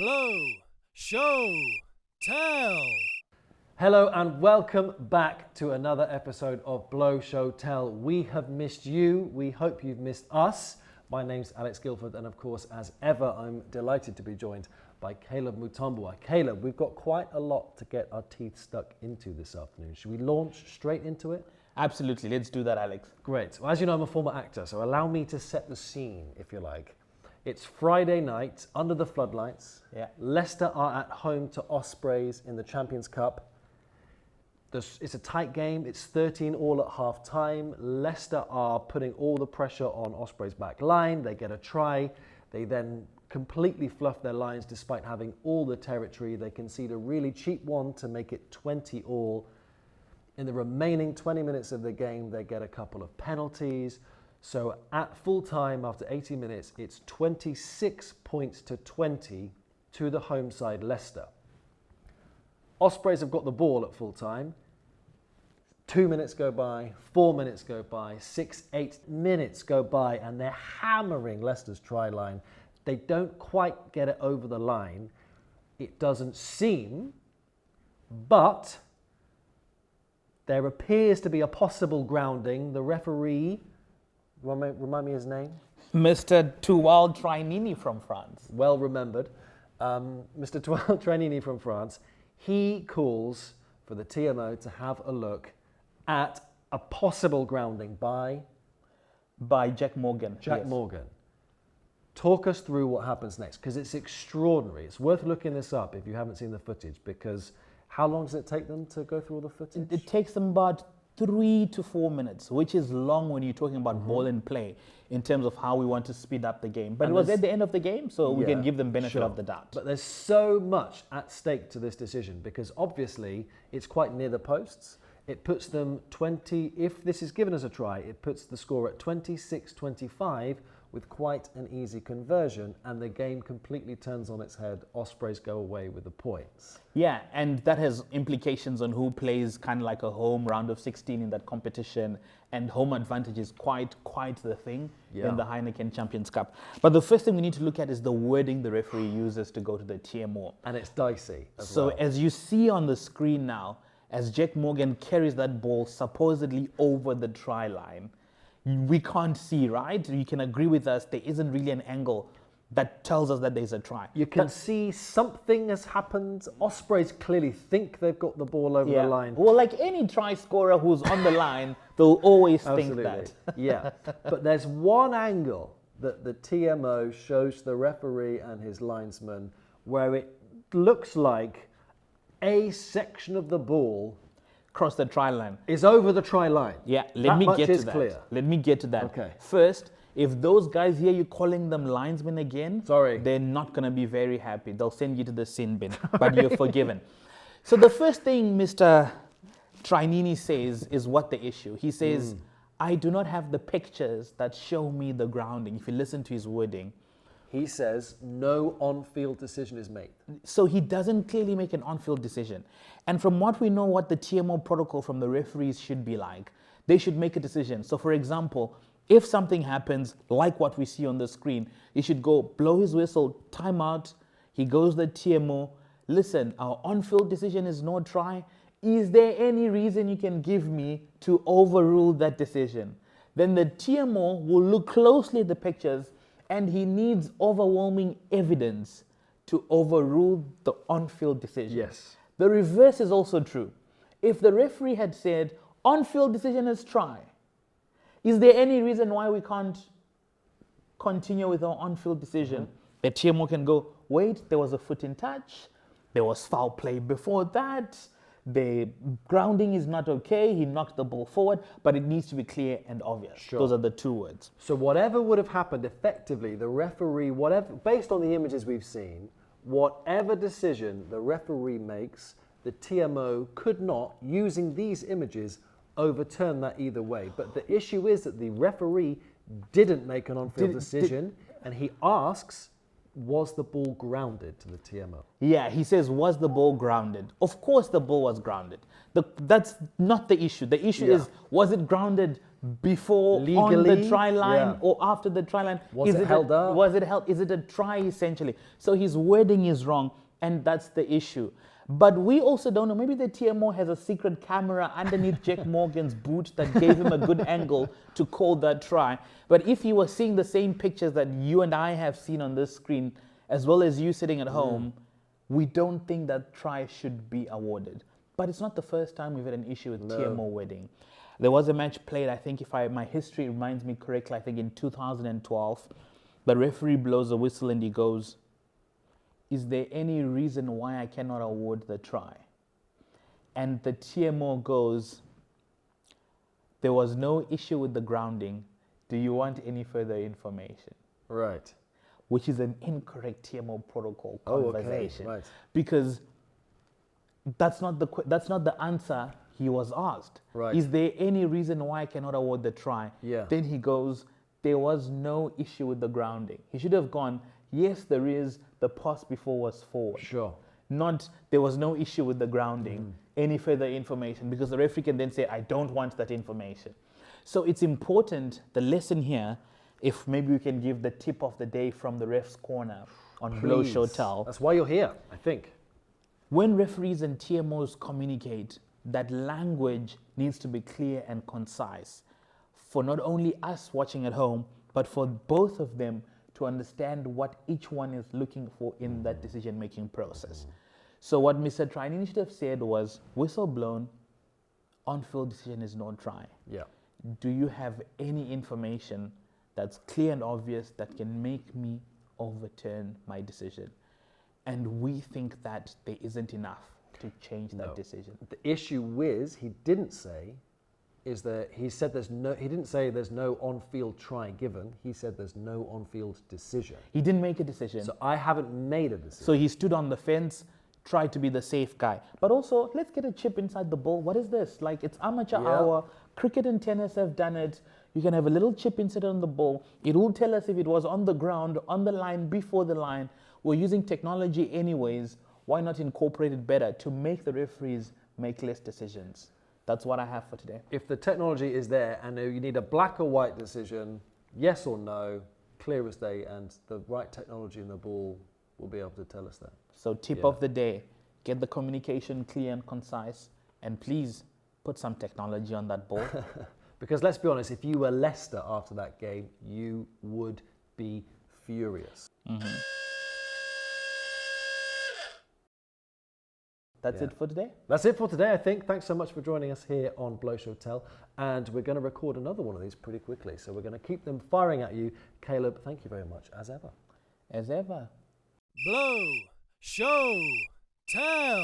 Blow, show, tell. Hello and welcome back to another episode of Blow, Show, Tell. We have missed you. We hope you've missed us. My name's Alex Guilford, and of course, as ever, I'm delighted to be joined by Caleb Mutombwa. Caleb, we've got quite a lot to get our teeth stuck into this afternoon. Should we launch straight into it? Absolutely. Let's do that, Alex. Great. Well, as you know, I'm a former actor, so allow me to set the scene, if you like. It's Friday night, under the floodlights. Yeah. Leicester are at home to Ospreys in the Champions Cup. It's a tight game. It's 13-all at half-time. Leicester are putting all the pressure on Ospreys' back line. They get a try. They then completely fluff their lines despite having all the territory. They concede a really cheap one to make it 20-all. In the remaining 20 minutes of the game, they get a couple of penalties. So at full time, after 80 minutes, it's 26 points to 20 to the home side, Leicester. Ospreys have got the ball at full time. 2 minutes go by, 4 minutes go by, 6, 8 minutes go by, and they're hammering Leicester's try line. They don't quite get it over the line. It doesn't seem, but there appears to be a possible grounding. The referee, remind me his name? Mr. Tuwal Trainini from France. Well remembered. Mr. Tuwal Trainini from France. He calls for the TMO to have a look at a possible grounding by Jack Morgan. Jack Morgan. Talk us through what happens next, because it's extraordinary. It's worth looking this up if you haven't seen the footage, because how long does it take them to go through all the footage? It takes them about 3 to 4 minutes, which is long when you're talking about ball in play in terms of how we want to speed up the game. But And it was at the end of the game, so we can give them benefit of the doubt. But there's so much at stake to this decision, because obviously it's quite near the posts. It puts them 20, if this is given as a try, it puts the score at 26-25 with quite an easy conversion, and the game completely turns on its head. Ospreys go away with the points. Yeah, and that has implications on who plays kind of like a home round of 16 in that competition, and home advantage is quite the thing in the Heineken Champions Cup. But the first thing we need to look at is the wording the referee uses to go to the TMO. And it's dicey as So well. as you see on the screen now, as Jack Morgan carries that ball supposedly over the try line, we can't see, right? You can agree with us, there isn't really an angle that tells us that there's a try. You can see something has happened. Ospreys clearly think they've got the ball over the line. Well, like any try scorer who's on the line, they'll always think that. Yeah, but there's one angle that the TMO shows the referee and his linesman where it looks like a section of the ball Cross the try line. is over the try line. Yeah, That let me much get to is that. clear. Let me get to that. Okay. First, if those guys hear you calling them linesmen again, Sorry. they're not going to be very happy. They'll send you to the sin bin, but you're forgiven. So the first thing Mr. Trainini says is what the issue. He says, I do not have the pictures that show me the grounding. If you listen to his wording. He says no on-field decision is made. So he doesn't clearly make an on-field decision. And from what we know, what the TMO protocol from the referees should be like, they should make a decision. So for example, if something happens like what we see on the screen, he should go blow his whistle, timeout, he goes to the TMO, listen, our on-field decision is no try. Is there any reason you can give me to overrule that decision? Then the TMO will look closely at the pictures, and he needs overwhelming evidence to overrule the on-field decision. Yes. The reverse is also true. If the referee had said, on-field decision is try, is there any reason why we can't continue with our on-field decision? The TMO can go, wait, there was a foot in touch, there was foul play before that, the grounding is not okay, he knocked the ball forward, but it needs to be clear and obvious. Sure. Those are the two words. So whatever would have happened, effectively, the referee, whatever, based on the images we've seen, whatever decision the referee makes, the TMO could not, using these images, overturn that either way. But the issue is that the referee didn't make an on-field decision, and he asks was the ball grounded to the TMO? Yeah, he says, was the ball grounded? Of course the ball was grounded. That's not the issue. The issue Yeah. is, was it grounded before on Legally? the try line Yeah. or after the try line? Was it held up? Was it held? Is it a try essentially? So his wording is wrong, and that's the issue. But we also don't know. Maybe the TMO has a secret camera underneath Jack Morgan's boot that gave him a good angle to call that try. But if he was seeing the same pictures that you and I have seen on this screen, as well as you sitting at home, we don't think that try should be awarded. But it's not the first time we've had an issue with TMO wording. There was a match played, I think, if my history reminds me correctly, I think in 2012, the referee blows a whistle and he goes, "Is there any reason why I cannot award the try?" And the TMO goes, "There was no issue with the grounding. Do you want any further information?" Right. Which is an incorrect TMO protocol Oh, okay, conversation. right. Because that's not the answer he was asked. Right. Is there any reason why I cannot award the try? Yeah. Then he goes, "There was no issue with the grounding." He should have gone, "Yes, there is. The pass before was forward." Sure. Not, "There was no issue with the grounding. Any further information?" Because the referee can then say, "I don't want that information." So it's important, the lesson here, if maybe we can give the tip of the day from the ref's corner on Blow Show Please. Tell. That's why you're here, I think. When referees and TMOs communicate, that language needs to be clear and concise for not only us watching at home, but for both of them to understand what each one is looking for in that decision-making process. So what Mr. Try Initiative said was, whistle blown, on-field decision is no try. Yeah. Do you have any information that's clear and obvious that can make me overturn my decision? And we think that there isn't enough to change that No. decision. The issue with he didn't say is that he didn't say there's no on-field try given. He said there's no on-field decision. He didn't make a decision. So I haven't made a decision. So he stood on the fence, tried to be the safe guy. But also, let's get a chip inside the ball. What is this? Like, it's amateur Yeah. hour. Cricket and tennis have done it. You can have a little chip inside on the ball. It will tell us if it was on the ground, on the line, before the line. We're using technology anyways. Why not incorporate it better to make the referees make less decisions? That's what I have for today. If the technology is there and you need a black or white decision, yes or no, clear as day, and the right technology in the ball will be able to tell us that. So tip Yeah. of the day, get the communication clear and concise, and please put some technology on that ball. Because let's be honest, if you were Leicester after that game, you would be furious. That's Yeah. it for today. That's it for today, I think. Thanks so much for joining us here on Blow Show Tell. And we're going to record another one of these pretty quickly. So we're going to keep them firing at you. Caleb, thank you very much, as ever. As ever. Blow, show, tell.